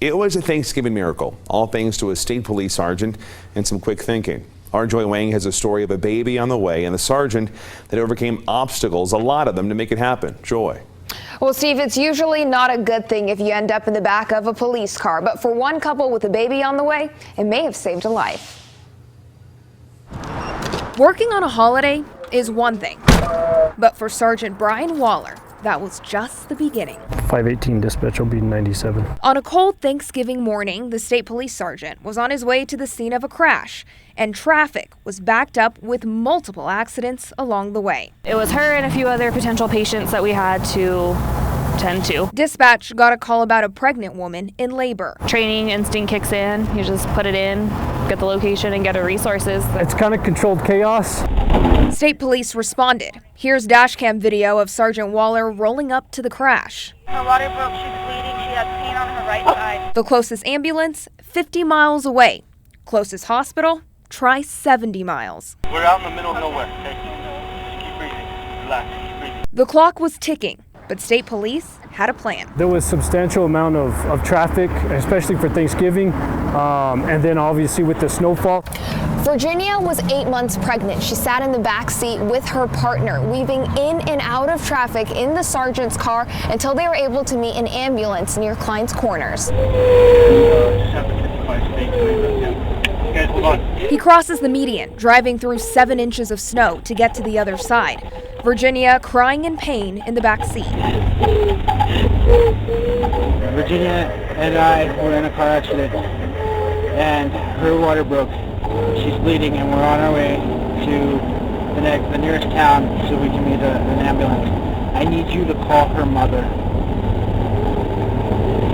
It was a Thanksgiving miracle, all thanks to a state police sergeant and some quick thinking. Our Joy Wang has a story of a baby on the way and the sergeant that overcame obstacles, a lot of them, to make it happen. Joy. Well, Steve, it's usually not a good thing if you end up in the back of a police car, but for one couple with a baby on the way, it may have saved a life. Working on a holiday is one thing, but for Sergeant Bryan Waller, that was just the beginning. 518 dispatch will be 97. On a cold Thanksgiving morning, the state police sergeant was on his way to the scene of a crash, and traffic was backed up with multiple accidents along the way. It was her and a few other potential patients that we had to tend to. Dispatch got a call about a pregnant woman in labor. Training instinct kicks in. You just put it in, get the location, and get the resources. It's kind of controlled chaos. State police responded. Here's dashcam video of Sergeant Waller rolling up to the crash. Her water broke, she's bleeding, she has pain on her right side. The closest ambulance, 50 miles away. Closest hospital, try 70 miles. We're out in the middle of nowhere, okay? Just keep breathing, relax, keep breathing. The clock was ticking, but state police had a plan. There was substantial amount of traffic, especially for Thanksgiving, and then obviously with the snowfall. Virginia was 8 months pregnant. She sat in the back seat with her partner, weaving in and out of traffic in the sergeant's car until they were able to meet an ambulance near Clines Corners. He crosses the median, driving through 7 inches of snow to get to the other side. Virginia crying in pain in the back seat. Virginia and I were in a car accident, and her water broke. She's bleeding, and we're on our way to the nearest town so we can meet an ambulance. I need you to call her mother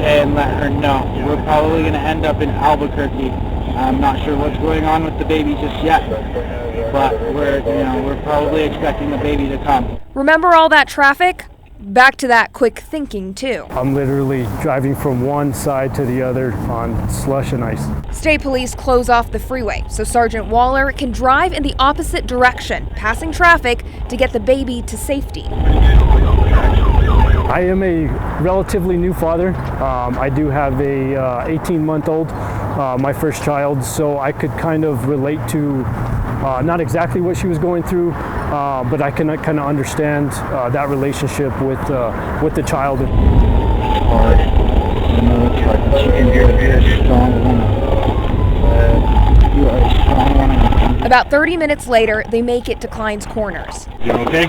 and let her know. We're probably going to end up in Albuquerque. I'm not sure what's going on with the baby just yet, but we're probably expecting the baby to come. Remember all that traffic? Back to that quick thinking, too. I'm literally driving from one side to the other on slush and ice. State police close off the freeway so Sergeant Waller can drive in the opposite direction, passing traffic to get the baby to safety. I am a relatively new father. I do have a 18-month-old, my first child, so I could kind of relate to not exactly what she was going through, but I can kind of understand that relationship with the child. Hard. She can be a very strong woman. You are a strong woman. About 30 minutes later, they make it to Clines Corners. You okay?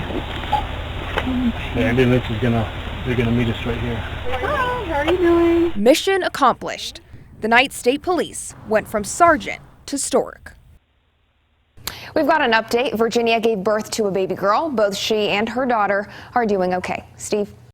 The ambulance is they're gonna meet us right here. Hello, how are you doing? Mission accomplished. The night state police went from sergeant to stork. We've got an update. Virginia gave birth to a baby girl. Both she and her daughter are doing okay. Steve?